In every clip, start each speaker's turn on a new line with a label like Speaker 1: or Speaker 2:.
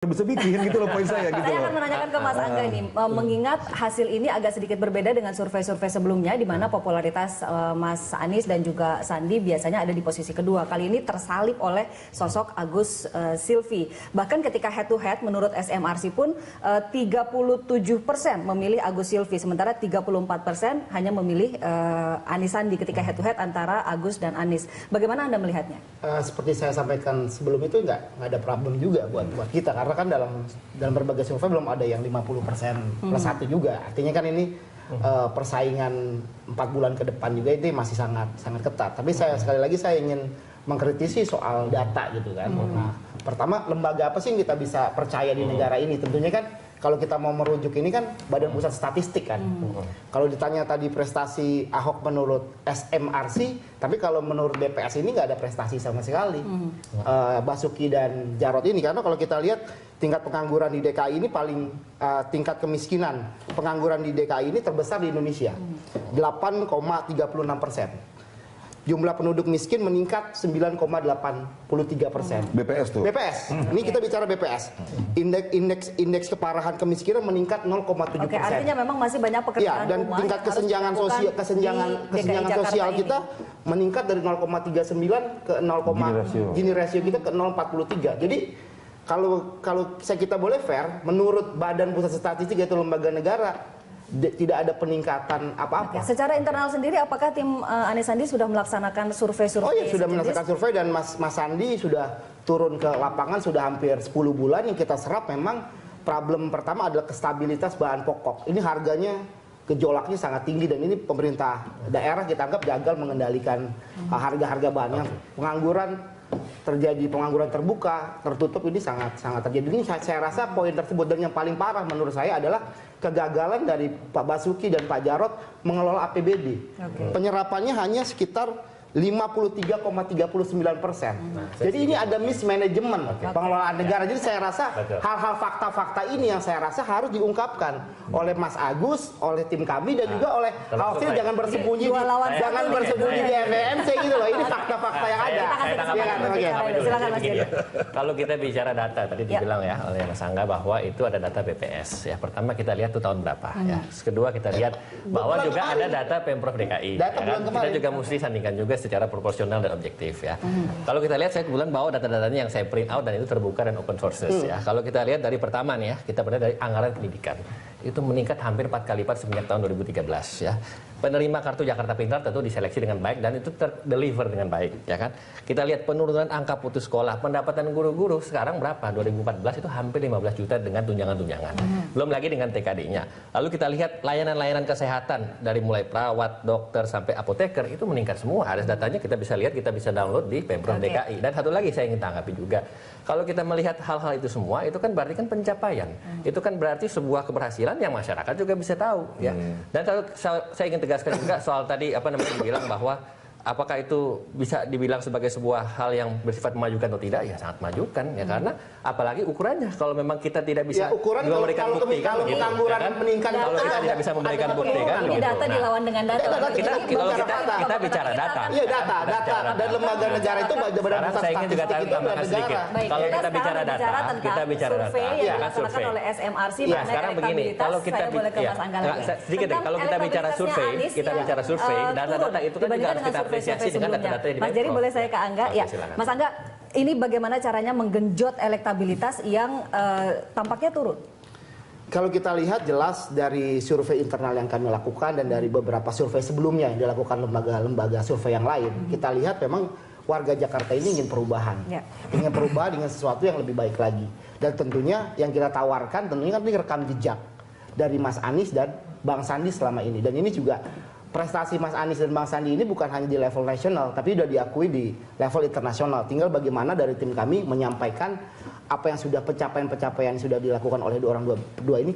Speaker 1: bisa bikin gitu loh poin saya gitu.
Speaker 2: Saya akan menanyakan ke Mas Angga ini, mengingat hasil ini agak sedikit berbeda dengan survei-survei sebelumnya di mana popularitas Mas Anies dan juga Sandi biasanya ada di posisi kedua. Kali ini tersalip oleh sosok Agus Silvi. Bahkan ketika head to head menurut SMRC pun 37% memilih Agus Silvi, sementara 34% hanya memilih Anies Sandi ketika head to head antara Agus dan Anies. Bagaimana Anda melihatnya?
Speaker 3: Seperti saya sampaikan sebelum itu nggak ada problem juga buat kita karena kan dalam berbagai survei belum ada yang 50% plus 1 juga. Artinya kan ini persaingan 4 bulan ke depan juga itu masih sangat ketat. Tapi sekali lagi saya ingin mengkritisi soal data gitu kan. Nah, pertama lembaga apa sih yang kita bisa percaya di negara ini? Tentunya kan kalau kita mau merujuk ini kan Badan Pusat Statistik kan. Kalau ditanya tadi prestasi Ahok menurut SMRC, tapi kalau menurut BPS ini nggak ada prestasi sama sekali. Basuki dan Jarot ini, karena kalau kita lihat tingkat pengangguran di DKI ini paling tingkat kemiskinan pengangguran di DKI ini terbesar di Indonesia, 8,36%. Jumlah penduduk miskin meningkat 9,83%.
Speaker 1: BPS tuh.
Speaker 3: BPS. Ini kita bicara BPS. Indeks keparahan kemiskinan meningkat 0,7%.
Speaker 2: Oke, artinya memang masih banyak pekerjaan
Speaker 3: ya, dan
Speaker 2: rumah
Speaker 3: tingkat kesenjangan sosial kita meningkat dari 0,39 ke 0, Gini rasio kita ke 0,43. Jadi kalau kita boleh fair, menurut Badan Pusat Statistik yaitu lembaga negara, tidak ada peningkatan apa-apa.
Speaker 2: Secara internal sendiri, apakah tim Anies Sandi sudah melaksanakan survei-survei?
Speaker 3: Oh ya, sudah melaksanakan survei dan Mas Sandi sudah turun ke lapangan sudah hampir 10 bulan. Yang kita serap memang problem pertama adalah kestabilitas bahan pokok. Ini harganya gejolaknya sangat tinggi dan ini pemerintah daerah kita anggap gagal mengendalikan harga-harga bahannya. Pengangguran terbuka, tertutup ini sangat terjadi. Ini saya rasa poin tersebut, dan yang paling parah menurut saya adalah kegagalan dari Pak Basuki dan Pak Jarot mengelola APBD. Penyerapannya hanya sekitar 53,39%. Jadi ini ada mismanagement pengelolaan negara. Jadi saya rasa hal-hal fakta-fakta ini yang saya rasa harus diungkapkan oleh Mas Agus, oleh tim kami dan juga oleh Hasil. Jangan bersembunyi di MMC gitu loh. Ini fakta-fakta yang ada.
Speaker 2: Silakan Mas Giri.
Speaker 4: Kalau kita bicara data, tadi dibilang ya oleh Mas Angga bahwa itu ada data BPS. Ya, pertama kita lihat tuh tahun berapa. Ya. Kedua kita lihat bahwa juga ada data Pemprov DKI. Ya kan? Kita juga mesti sandingkan juga secara proporsional dan objektif ya. Kalau kita lihat, saya kebetulan bawa data-datanya yang saya print out dan itu terbuka dan open sources ya. Kalau kita lihat dari pertama nih ya, kita pernah dari anggaran pendidikan itu meningkat hampir 4 kali lipat semenjak tahun 2013 ya. Penerima kartu Jakarta Pintar tentu diseleksi dengan baik dan itu terdeliver dengan baik ya kan. Kita lihat penurunan angka putus sekolah, pendapatan guru-guru sekarang berapa? 2014 itu hampir 15 juta dengan tunjangan-tunjangan. Belum lagi dengan TKD-nya. Lalu kita lihat layanan-layanan kesehatan dari mulai perawat, dokter sampai apoteker itu meningkat semua. Ada datanya, kita bisa lihat, kita bisa download di Pemprov DKI. Dan satu lagi saya ingin tanggapi juga. Kalau kita melihat hal-hal itu semua, itu kan berarti kan pencapaian. Itu kan berarti sebuah keberhasilan yang masyarakat juga bisa tahu ya. Dan saya ingin tegaskan juga soal tadi dibilang bahwa apakah itu bisa dibilang sebagai sebuah hal yang bersifat memajukan atau tidak? Ya sangat memajukan ya, karena apalagi ukurannya kalau memang kita tidak bisa memberikan bukti kan begitu.
Speaker 3: Meningkat,
Speaker 4: kalau kita tidak bisa memberikan bukti kan
Speaker 2: ini
Speaker 4: begitu.
Speaker 2: data dilawan dengan data.
Speaker 4: Kita bicara data.
Speaker 3: Iya, data dan lembaga negara itu Badan Pusat
Speaker 4: saya ingin juga tambahkan sedikit. Kalau kita bicara data, kita bicara data.
Speaker 2: Iya, survei oleh SMRC.
Speaker 4: Ya, sekarang begini, kalau kita sedikit kalau kita bicara survei, data-data itu kan juga harus kita apresiasi dengan data-data yang
Speaker 2: Mas Jerry, boleh saya ke Angga? Ya, Mas Angga, ini bagaimana caranya menggenjot elektabilitas yang tampaknya turun?
Speaker 3: Kalau kita lihat jelas dari survei internal yang kami lakukan dan dari beberapa survei sebelumnya yang dilakukan lembaga-lembaga survei yang lain, kita lihat memang warga Jakarta ini ingin perubahan. Ingin perubahan dengan sesuatu yang lebih baik lagi. Dan tentunya yang kita tawarkan tentunya kan ini rekam jejak dari Mas Anies dan Bang Sandi selama ini. Dan ini juga prestasi Mas Anies dan Bang Sandi ini bukan hanya di level nasional, tapi sudah diakui di level internasional. Tinggal bagaimana dari tim kami menyampaikan apa yang sudah pencapaian-pencapaian yang sudah dilakukan oleh orang dua ini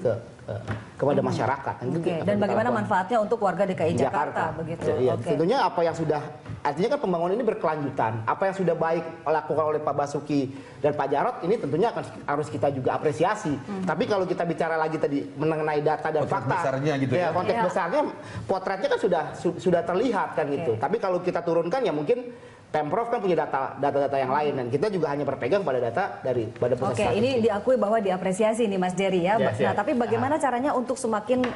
Speaker 3: kepada masyarakat.
Speaker 2: Dan bagaimana manfaatnya untuk warga DKI Jakarta begitu.
Speaker 3: Ya, tentunya apa yang sudah, artinya kan pembangunan ini berkelanjutan. Apa yang sudah baik dilakukan oleh Pak Basuki dan Pak Jarot ini tentunya harus kita juga apresiasi. Tapi kalau kita bicara lagi tadi mengenai data dan fakta,
Speaker 1: besarnya gitu ya.
Speaker 3: Konteks besarnya, potretnya kan sudah terlihat kan gitu. Tapi kalau kita turunkan ya mungkin Pemprov kan punya data-data yang lain dan kita juga hanya berpegang pada data dari pada pusat statistik.
Speaker 2: Ini diakui bahwa diapresiasi nih Mas Jerry ya. Nah, tapi bagaimana caranya untuk semakin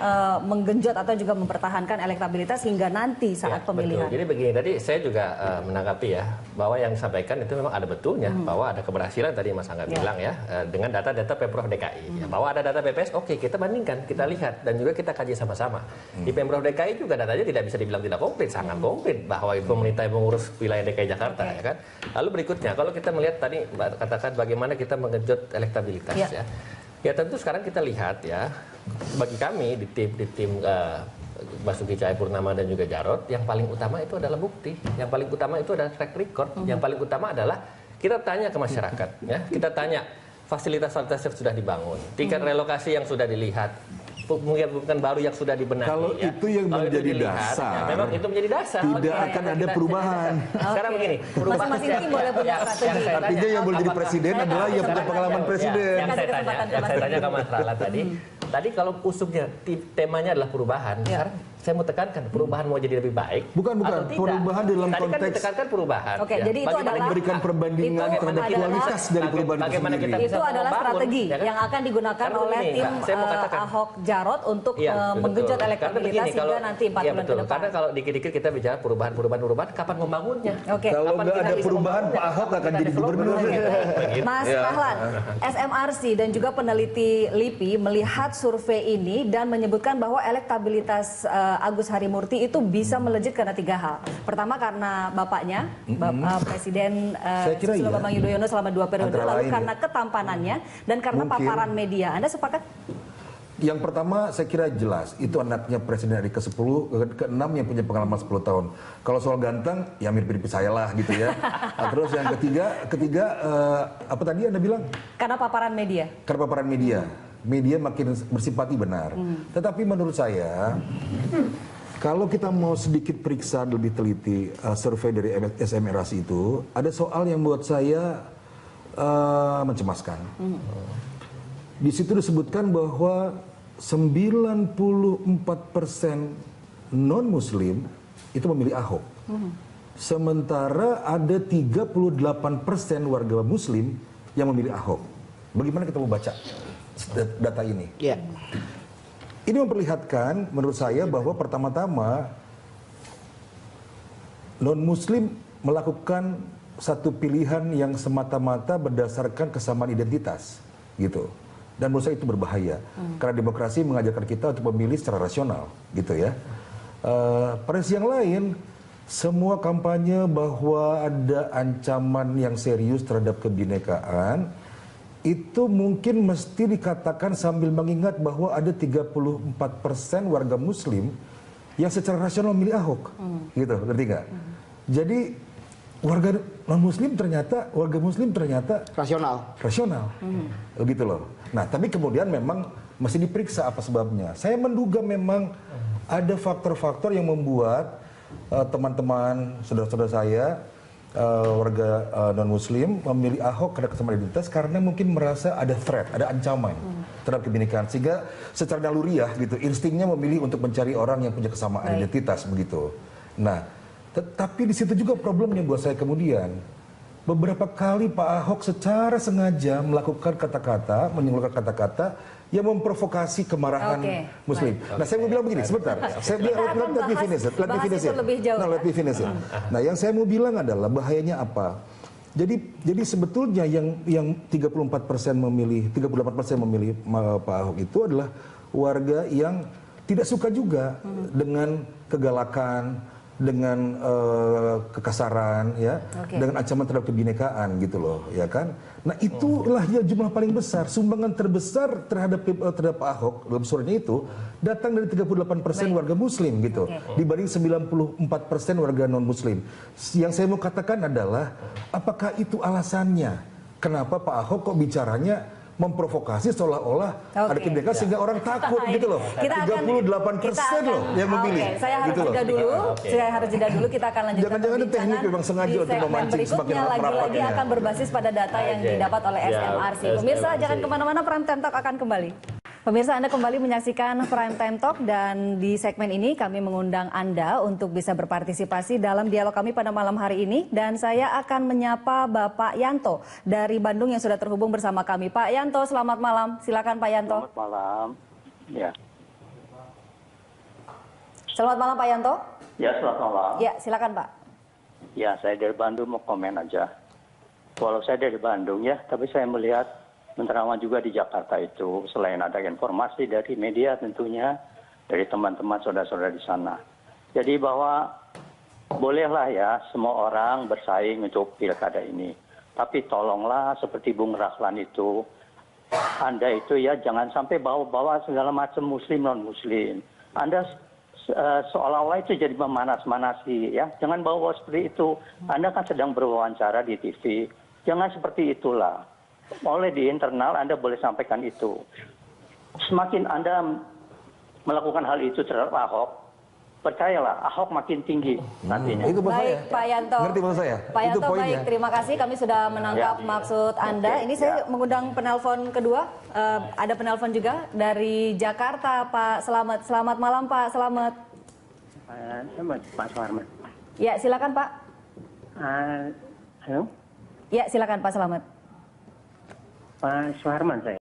Speaker 2: menggenjot atau juga mempertahankan elektabilitas hingga nanti saat pemilihan?
Speaker 4: Betul. Jadi begini, tadi saya juga menanggapi ya bahwa yang disampaikan itu memang ada betulnya bahwa ada keberhasilan tadi Mas Angga bilang ya dengan data-data Pemprov DKI. Ya, bahwa ada data BPS, oke, kita bandingkan, kita lihat dan juga kita kaji sama-sama. Di Pemprov DKI juga datanya tidak bisa dibilang tidak komplit, sangat komplit bahwa pemerintah yang mengurus wilayah DKI Jakarta ya kan. Lalu berikutnya kalau kita melihat tadi katakan bagaimana kita menggenjot elektabilitas ya. Ya tentu sekarang kita lihat ya bagi kami di tim Basuki Cahayapurnama dan juga Jarot yang paling utama itu adalah bukti, yang paling utama itu adalah track record, yang paling utama adalah kita tanya ke masyarakat ya, kita tanya fasilitas-fasilitas yang sudah dibangun, tingkat relokasi yang sudah dilihat, bukan baru yang sudah dibenahi.
Speaker 1: Kalau
Speaker 4: ya.
Speaker 1: itu yang
Speaker 4: Kalau
Speaker 1: menjadi
Speaker 4: itu dilihat,
Speaker 1: dasar,
Speaker 4: ya, memang itu menjadi dasar.
Speaker 1: tidak akan ada perubahan.
Speaker 4: Sekarang begini,
Speaker 2: Masing-masing tim boleh punya strategi.
Speaker 1: Artinya yang boleh jadi presiden adalah yang punya pengalaman presiden.
Speaker 4: Yang saya tanya ke Mas Rala tadi kalau usupnya temanya adalah perubahan. Sekarang saya mau tekankan perubahan mau jadi lebih baik.
Speaker 1: Bukan perubahan dalam
Speaker 4: tadi
Speaker 1: konteks.
Speaker 4: kan ditekankan perubahan.
Speaker 2: Oke, jadi itu adalah
Speaker 1: memberikan perbandingan terhadap kualitas dari perubahan itu
Speaker 4: bagaimana
Speaker 1: sendiri.
Speaker 4: kita bisa
Speaker 2: Itu adalah
Speaker 4: membangun,
Speaker 2: strategi
Speaker 4: ya kan?
Speaker 2: yang akan digunakan
Speaker 4: Karena
Speaker 2: oleh
Speaker 4: begini,
Speaker 2: tim
Speaker 4: saya mau katakan.
Speaker 2: Ahok Jarot untuk menggenjot elektabilitas hingga nanti 4 bulan ke depan.
Speaker 4: Karena kalau dikit-dikit kita bicara perubahan, kapan membangunnya?
Speaker 2: Oke.
Speaker 1: Kalau nggak ada perubahan, Pak Ahok akan jadi gubernur.
Speaker 2: Mas Dahlan, SMRC dan juga peneliti LIPI melihat survei ini dan menyebutkan bahwa elektabilitas Agus Harimurti itu bisa melejit karena 3 hal. Pertama karena bapaknya, Presiden Susilo Bambang Yudhoyono selama 2 periode, lalu karena ketampanannya dan karena paparan media. Anda sepakat?
Speaker 1: Yang pertama saya kira jelas, itu anaknya Presiden RI ke-10, ke-6 yang punya pengalaman 10 tahun. Kalau soal ganteng, ya mirip-mirip saya lah gitu ya. Nah, terus yang ketiga apa tadi Anda bilang?
Speaker 2: Karena paparan media.
Speaker 1: Karena paparan media. Media makin bersifati benar. Tetapi menurut saya, kalau kita mau sedikit periksa lebih teliti survei dari SMRC itu, ada soal yang buat saya mencemaskan. Di situ disebutkan bahwa 94% non-Muslim itu memilih Ahok. Sementara ada 38% warga Muslim yang memilih Ahok. Bagaimana kita mau baca data ini?
Speaker 3: Yeah.
Speaker 1: Ini memperlihatkan menurut saya bahwa pertama-tama non-Muslim melakukan satu pilihan yang semata-mata berdasarkan kesamaan identitas, gitu. Dan menurut saya itu berbahaya, karena demokrasi mengajarkan kita untuk memilih secara rasional, gitu ya. Pada sisi yang lain, semua kampanye bahwa ada ancaman yang serius terhadap kebinekaan, itu mungkin mesti dikatakan sambil mengingat bahwa ada 34% warga Muslim yang secara rasional memilih Ahok, gitu, ngerti nggak? Jadi warga non-Muslim ternyata, rasional, begitu loh. Nah, tapi kemudian memang masih diperiksa apa sebabnya. Saya menduga memang ada faktor-faktor yang membuat teman-teman, saudara-saudara saya, warga non-Muslim memilih Ahok karena kesamaan identitas karena mungkin merasa ada threat, ada ancaman terhadap kebinekaan, sehingga secara naluriah gitu, instingnya memilih untuk mencari orang yang punya kesamaan identitas begitu. Nah, tetapi di situ juga problemnya buat saya kemudian. Beberapa kali Pak Ahok secara sengaja melakukan kata-kata, menyimpulkan kata-kata yang memprovokasi kemarahan Muslim. Nah, saya mau bilang begini, sebentar. Saya bilang, let me finish it. Nah, yang saya mau bilang adalah bahayanya apa? Jadi sebetulnya yang 34% memilih, 38% memilih Pak Ahok itu adalah warga yang tidak suka juga dengan kegalakan, dengan kekasaran, ya, dengan ancaman terhadap kebinekaan, gitu loh, ya kan? Nah, itulah ya jumlah paling besar, sumbangan terbesar terhadap Pak Ahok dalam suratnya itu datang dari 38% warga Muslim, gitu, dibanding 94% warga non Muslim. Yang saya mau katakan adalah, apakah itu alasannya? Kenapa Pak Ahok kok bicaranya memprovokasi seolah-olah ada kebinekaan sehingga orang takut, gitu loh. 38% loh yang memilih.
Speaker 2: Saya harus
Speaker 1: gitu
Speaker 2: jeda dulu. Saya harus jeda dulu. Kita akan lanjutkan.
Speaker 1: Jangan-jangan itu teknik memang sengaja untuk memancing semakin
Speaker 2: lagi-lagi akan berbasis pada data yang didapat oleh SMRC. Pemirsa jangan kemana-mana, Prime Time Talk akan kembali. Pemirsa, Anda kembali menyaksikan Prime Time Talk dan di segmen ini kami mengundang Anda untuk bisa berpartisipasi dalam dialog kami pada malam hari ini dan saya akan menyapa Bapak Yanto dari Bandung yang sudah terhubung bersama kami. Pak Yanto, selamat malam. Silakan Pak Yanto.
Speaker 5: Selamat malam. Ya.
Speaker 2: Selamat malam Pak Yanto.
Speaker 5: Ya, selamat malam.
Speaker 2: Ya, silakan Pak.
Speaker 5: Ya, saya dari Bandung mau komen aja. Walau saya dari Bandung ya, tapi saya melihat menerawang juga di Jakarta itu, selain ada informasi dari media tentunya, dari teman-teman saudara-saudara di sana. Jadi bahwa bolehlah ya semua orang bersaing untuk pilkada ini. Tapi tolonglah seperti Bung Rahlan itu, Anda itu ya jangan sampai bawa-bawa segala macam muslim non-muslim. Anda seolah-olah itu jadi memanas-manasi ya. Jangan bawa seperti itu. Anda kan sedang berwawancara di TV. Jangan seperti itulah. Oleh di internal Anda boleh sampaikan itu. Semakin Anda melakukan hal itu terhadap Ahok, percayalah Ahok makin tinggi nantinya.
Speaker 1: Itu maksud
Speaker 2: Baik
Speaker 1: saya.
Speaker 2: Pak Yanto.
Speaker 1: Ngerti maksud saya?
Speaker 2: Pak
Speaker 1: Itu
Speaker 2: Yanto,
Speaker 1: poinnya.
Speaker 2: baik, terima kasih kami sudah menangkap maksud Anda. Ini saya mengundang penelpon kedua. Ada penelpon juga dari Jakarta, Pak Selamat. Selamat malam Pak Selamat.
Speaker 5: Selamat Pak Suharman.
Speaker 2: Ya, silakan Pak.
Speaker 5: Halo,
Speaker 2: Ya, silakan Pak Selamat.
Speaker 5: Pak Suharman saya.